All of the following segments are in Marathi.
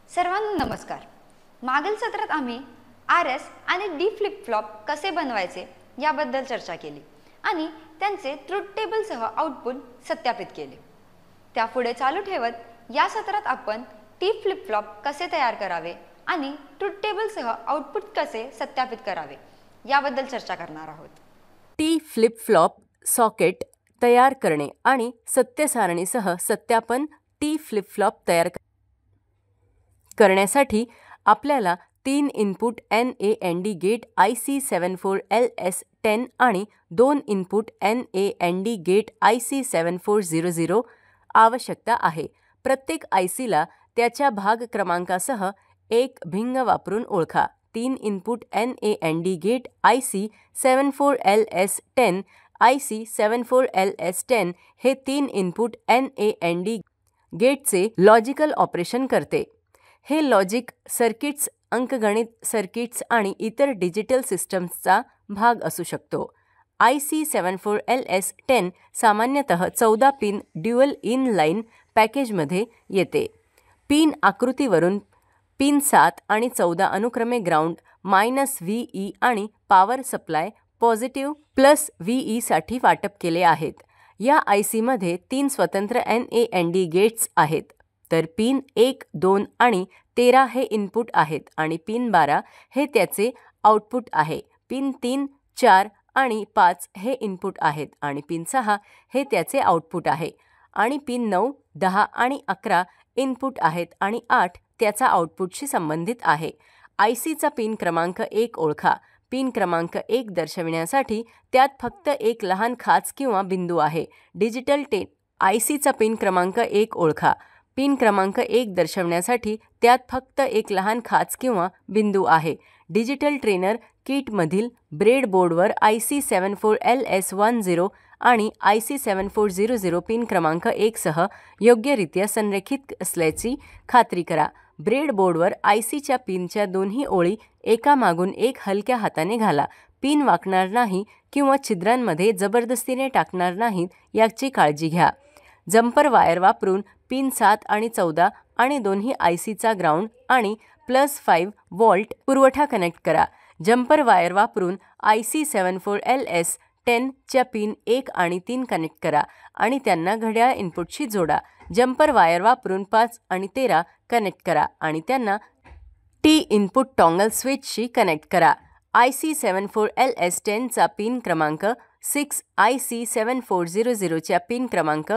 सर्वांना नमस्कार। मागील सत्रात आम्ही RS आणि D फ्लिप फ्लॉप कसे बनवायचे याबद्दल चर्चा केली आणि त्यांचे ट्रुथ टेबल सह आउटपुट सत्यापित केले। त्यापुढे चालू ठेवत या सत्रात आपण T फ्लिप फ्लॉप कसे तयार करावे आणि ट्रुथ टेबल सह आउटपुट कसे सत्यापित करावे याबद्दल चर्चा करणार आहोत। T फ्लिप फ्लॉप सॉकेट तयार करणे आणि सत्य सारणीसह सत्यापन T फ्लिप फ्लॉप तयार करण्यासाठी आपल्याला 3 input NAND gate IC 74LS10 आणि 2 इनपुट NAND गेट IC 7400 आवश्यकता आहे। प्रत्येक ICला त्याच्या भाग क्रमांकासह एक भिंग वापरून ओळखा। 3 input NAND gate IC 74LS10 IC 74LS10 हे 3 इनपुट NAND गेटचे लॉजिकल ऑपरेशन करते। हे लॉजिक सर्किट्स, अंकगणित सर्किट्स आणि इतर डिजिटल सिस्टम्सचा भाग असू शकतो। IC 74LS10 सामान्यतः 14 पिन ड्युअल इन लाइन पॅकेजमध्ये येते। पिन आकृतीवरून पिन 7 आणि 14 अनुक्रमे ग्राउंड -VE आणि पॉवर सप्लाय +VE साठी वाटप केले आहेत। या ICमध्ये 3 स्वतंत्र NAND गेट्स आहेत, तर पिन 1, 2 आणि 13 हे इनपुट आहेत आणि पिन 12 हे त्याचे आउटपुट आहे। पिन 3, 4 आणि 5 हे इनपुट आहेत आणि पिन 6 हे त्याचे आउटपुट आहे आणि पिन 9, 10 आणि 11 इनपुट आहेत आणि 8 त्याचा आउटपुटशी संबंधित आहे। ICचा पिन क्रमांक 1 ओळखा। पिन क्रमांक 1 दर्शविण्यासाठी त्यात फक्त एक लहान खाच किंवा बिंदू आहे। डिजिटल ICचा पिन क्रमांक 1 ओळखा। पिन क्रमांक 1 दर्शवण्यासाठी त्यात फक्त एक लहान खाच किंवा बिंदू आहे। डिजिटल ट्रेनर किटमधील ब्रेडबोर्डवर IC 74LS10 आणि IC 7400 पिन क्रमांक 1 सह योग्यरित्या संरेखित असल्याची खात्री करा। ब्रेडबोर्डवर ICच्या पिनच्या दोन्ही ओळी एकामागून एक हलक्या हाताने घाला। पिन वाकणार नाही किंवा छिद्रांमध्ये जबरदस्तीने टाकणार नाहीत याची काळजी घ्या। जम्पर वायर वापरून पिन 7 आणि 14 आणि दोन्ही ICचा ग्राउंड आणि +5 व्होल्ट पुरवठा कनेक्ट करा। जम्पर वायर वापरून IC 74LS10 च्या पिन 1 आणि 3 कनेक्ट करा आणि त्यांना घड्याळ इनपुटशी जोडा। जम्पर वायर वापरून 5 आणि 13 कनेक्ट करा आणि त्यांना T इनपुट टॉंगल स्विचशी कनेक्ट करा। IC 74LS10 चा पिन क्रमांक 6 IC 7400 च्या पिन क्रमांक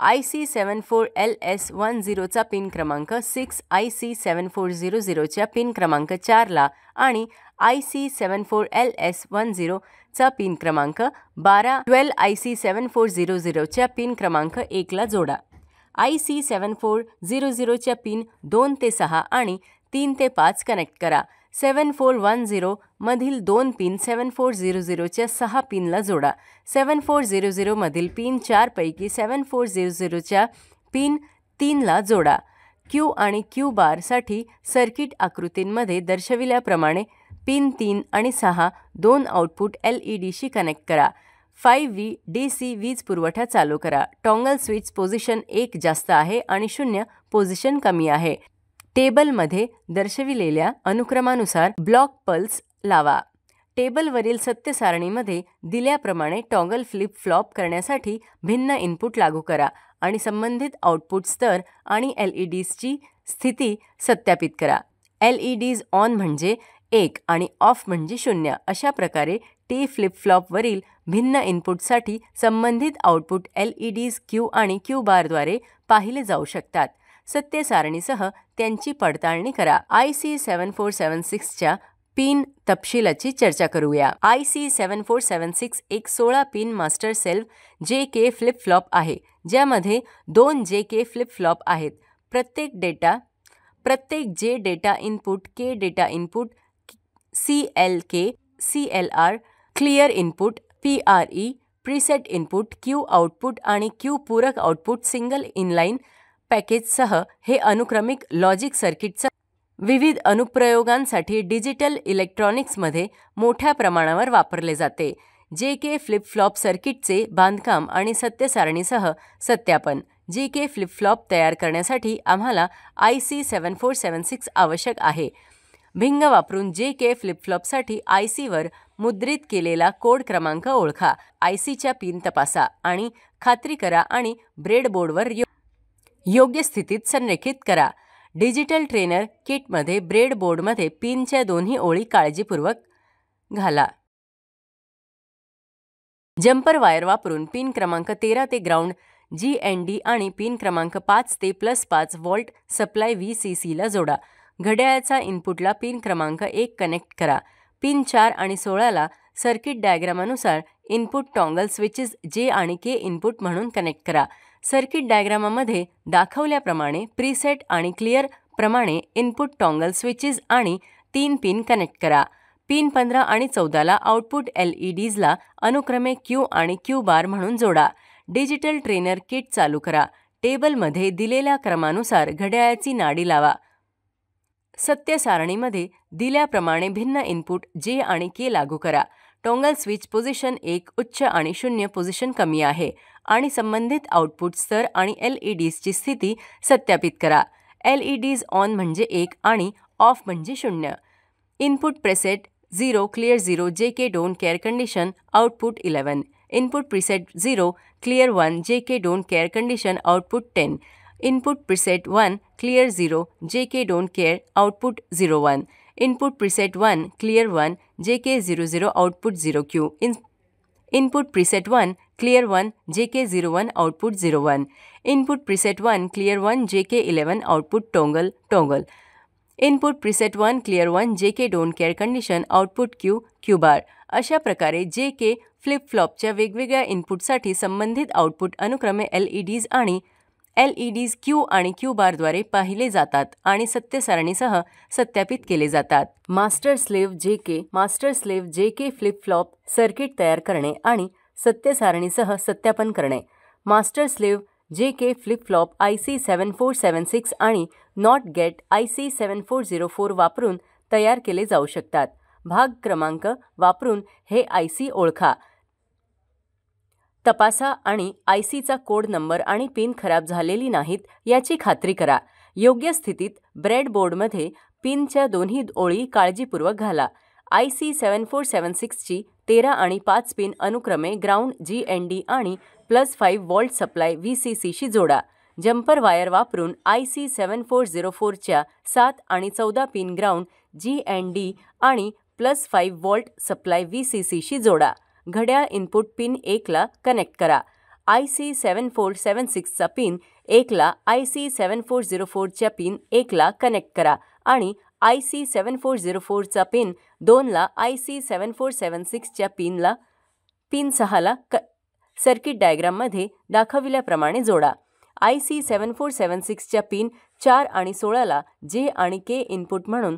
IC 74LS10 चा पिन क्रमांक 6 IC 7400 च्या पिन क्रमांक 4 ला आणि IC 74LS10 चा पिन क्रमांक 12 IC 7400 च्या पिन क्रमांक 1 ला जोडा। IC 7400 च्या पिन 2 ते 6 आणि 3 ते 5 कनेक्ट करा। 7410 मधील 2 पिन 7400 च्या 6 पिनला जोडा। 7400 मधील पिन 4 पैकी 7400 च्या पिन 3 ला जोडा। Q आणि Q बार साठी सर्किट आकृतींमध्ये दर्शविल्याप्रमाणे पिन 3 आणि 6 2 आउटपुट LEDशी कनेक्ट करा। 5V DC वीज पुरवठा चालू करा। टॉंगल स्विच पोझिशन 1 जास्त आहे आणि 0 पोझिशन कमी आहे। टेबलमध्ये दर्शविलेल्या अनुक्रमानुसार ब्लॉक पल्स लावा। टेबलवरील सत्य सारणीमध्ये दिल्याप्रमाणे टॉगल फ्लिप फ्लॉप करण्यासाठी भिन्न इनपुट लागू करा आणि संबंधित आउटपुट स्तर आणि LEDsची स्थिती सत्यापित करा। LEDs ऑन म्हणजे 1 आणि ऑफ म्हणजे 0 अशा प्रकारे T फ्लिप फ्लॉपवरील भिन्न इनपुटसाठी संबंधित आउटपुट LEDs Q आणि Q बारद्वारे पाहिले जाऊ शकतात। सत्य सारणीसह त्यांची पडताळणी करा। IC 7476 च्या पिन तपशिलाची चर्चा करूया। IC 7476 एक 16 pin master self JK flip flop आहे, ज्यामध्ये 2 JK फ्लिप फ्लॉप आहेत। प्रत्येक J data input, K data input, CLK, CLR, clear input, PRE, preset input, Q output आणि Q पूरक आउटपुट सिंगल इनलाइन पॅकेजसह हे अनुक्रमिक लॉजिक सर्किटचा विविध अनुप्रयोगांसाठी डिजिटल इलेक्ट्रॉनिक्समध्ये मोठ्या प्रमाणावर वापरले जाते। JK फ्लिप फ्लॉप सर्किटचे बांधकाम आणि सत्यसारणीसह सत्यापन. JK फ्लिप फ्लॉप तयार करण्यासाठी आम्हाला IC 7476 आवश्यक आहे. भिंग वापरून JK फ्लिप फ्लॉपसाठी ICवर मुद्रित केलेला कोड क्रमांक ओळखा. ICच्या पिन तपासा आणि खात्री करा आणि ब्रेडबोर्डवर योग्य स्थितीत संरेखित करा. डिजिटल ट्रेनर किटमध्ये ब्रेडबोर्डमध्ये पिनच्या दोन्ही ओळी काळजीपूर्वक घाला. जम्पर वायर वापरून पिन क्रमांक 13 ते ग्राउंड GND आणि पिन क्रमांक 5 ते +5 व्होल्ट सप्लाय VCCला जोडा. घड्याळाचा इनपुटला पिन क्रमांक 1 कनेक्ट करा. पिन 4 आणि 16ला सर्किट डायग्रामानुसार इनपुट टॉंगल स्विचेस J आणि K इनपुट म्हणून कनेक्ट करा. सर्किट डायग्रामामध्ये दाखवल्याप्रमाणे प्रीसेट आणि क्लिअर प्रमाणे इनपुट टॉंगल स्विचेस आणि 3 पिन कनेक्ट करा. पिन 15 आणि 14ला आउटपुट LEDsला अनुक्रमे Q आणि Q बार म्हणून जोडा. डिजिटल ट्रेनर किट चालू करा. टेबलमध्ये दिलेल्या क्रमानुसार घड्याळाची नाडी लावा. सत्य सारणीमध्ये दिल्याप्रमाणे भिन्न इनपुट J आणि K लागू करा. टॉंगल स्विच पोझिशन 1 उच्च आणि 0 पोझिशन कमी आहे आणि संबंधित आउटपुट स्तर आणि LEDsची स्थिती सत्यापित करा. LEDs ऑन म्हणजे 1 आणि ऑफ म्हणजे 0. Input preset 0 clear 0 JK don't care condition output 11. Input preset 0 clear 1 JK don't care condition output 10. Input preset 1 clear 0 JK don't care output 01. Input preset 1 clear 1 JK 00 output 0Q. Input preset 1 clear 1 JK 01 output 01. Input preset 1 clear 1 JK 11 output toggle. Input preset 1 clear 1 JK don't care condition output Q बार. अशा प्रकारे JK फ्लिप फ्लॉपच्या वेगवेगळ्या इनपुटसाठी संबंधित आउटपुट अनुक्रमे LEDs Q आणि Q बारद्वारे पाहिले जातात आणि सत्य सारणीसह सत्यापित केले जातात. Master slave JK flip flop circuit तयार करणे आणि सत्य सारणीसह सत्यापन करणे. Master slave JK flip flop IC 7476 आणि नॉट गेट IC 7404 वापरून तयार केले जाऊ शकतात. भाग क्रमांक वापरून हे IC ओळखा, तपासा आणि ICचा कोड नंबर आणि पिन खराब झालेली नाहीत याची खात्री करा. योग्य स्थितीत ब्रेडबोर्डमध्ये पिनच्या दोन्ही ओळी काळजीपूर्वक घाला. IC 7476ची 13 आणि 5 पिन अनुक्रमे ग्राउंड GND आणि +5 व्होल्ट सप्लाय VCCशी जोडा. जम्पर वायर वापरून IC 7404च्या 7 आणि 14 पिन ग्राउंड GND आणि +5 व्होल्ट सप्लाय VCCशी जोडा. घड्याळ इनपुट पिन 1ला कनेक्ट करा. IC 7476चा पिन 1ला IC 7404च्या पिन 1ला कनेक्ट करा आणि IC 7404चा पिन 2ला IC 7476च्या पिन 6ला सर्किट डायग्राममध्ये दाखविल्याप्रमाणे जोडा. IC 7476च्या पिन 4 आणि 16ला J आणि K इनपुट म्हणून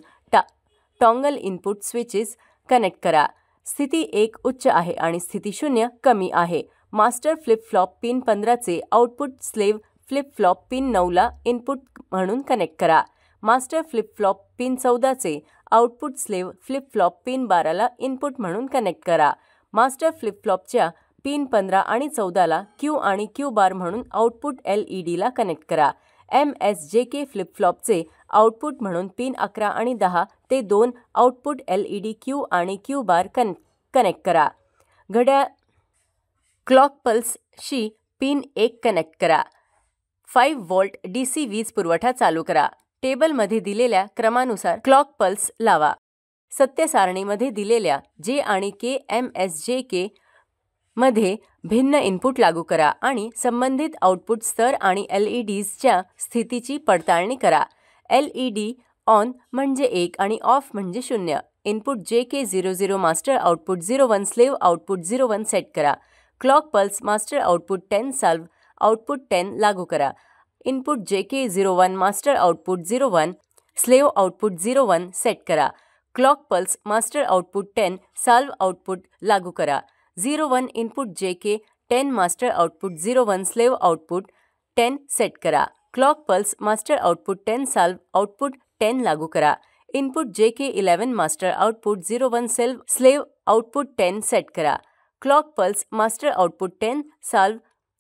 टॉंगल इनपुट स्विचेस कनेक्ट करा. स्थिती 1 उच्च आहे आणि स्थिती 0 कमी आहे. मास्टर फ्लिप फ्लॉप पिन 15चे output slave flip flop pin 9ला इनपुट म्हणून कनेक्ट करा. मास्टर फ्लिप फ्लॉप पिन 14चे output slave flip flop pin 12ला इनपुट म्हणून कनेक्ट करा. मास्टर फ्लिप फ्लॉपच्या पिन 15 आणि 14ला Q आणि Q बार म्हणून आउटपुट LEDला कनेक्ट करा. MSJK फ्लिप फ्लॉपचे आउटपुट म्हणून पिन 11 आणि 10 ते 2 आउटपुट LED Q आणि Q बार कनेक्ट करा. घड्याळ क्लॉक पल्सशी पिन 1 कनेक्ट करा. 5 व्होल्ट DC वीज पुरवठा चालू करा. टेबलमध्ये दिलेल्या क्रमानुसार क्लॉक पल्स लावा. सत्य सारणीमध्ये दिलेल्या J आणि K MSJK मध्ये भिन्न इनपुट लागू करा आणि संबंधित आउटपुट स्तर आणि LEDsच्या स्थितीची पडताळणी करा. LED ऑन म्हणजे 1 आणि ऑफ म्हणजे 0. Input JK 00 master output 01 slave output 01 set करा. क्लॉक पल्स मास्टर आउटपुट 10 साल्व आउटपुट 10 लागू करा. Input JK 01 master output 01 slave output 01 set करा. क्लॉक पल्स मास्टर आउटपुट 10 साल्व आउटपुट लागू करा. 01 input JK 10 master output 01 slave output 10 set करा. क्लॉक पल्स मास्टर आउटपुट 10 साल्व आउटपुट 10 लागू करा. Input JK 11 master output 01 slave output 10 set करा. Clock pulse master output 10 slave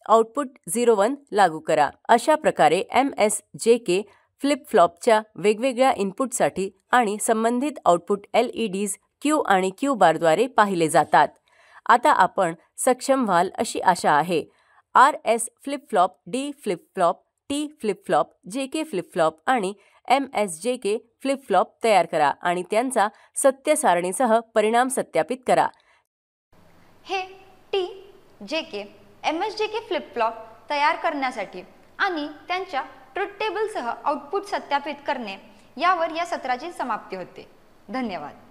output 01 लागू करा. अशा प्रकारे MSJK फ्लिप फ्लॉपच्या वेगवेगळ्या इनपुटसाठी आणि संबंधित आउटपुट LEDs Q आणि Q बारद्वारे पाहिले जातात. आता आपण सक्षम व्हाल अशी आशा आहे. RS flip flop, D flip flop, T flip flop, JK flip flop आणि MSJK फ्लिप फ्लॉप तयार करा आणि त्यांचा सत्य सारणीसह परिणाम सत्यापित करा. हे T, JK, MSJK flip flop तयार करण्यासाठी आणि त्यांच्या ट्रुथ टेबलसह आउटपुट सत्यापित करणे यावर या सत्राची समाप्ती होते. धन्यवाद.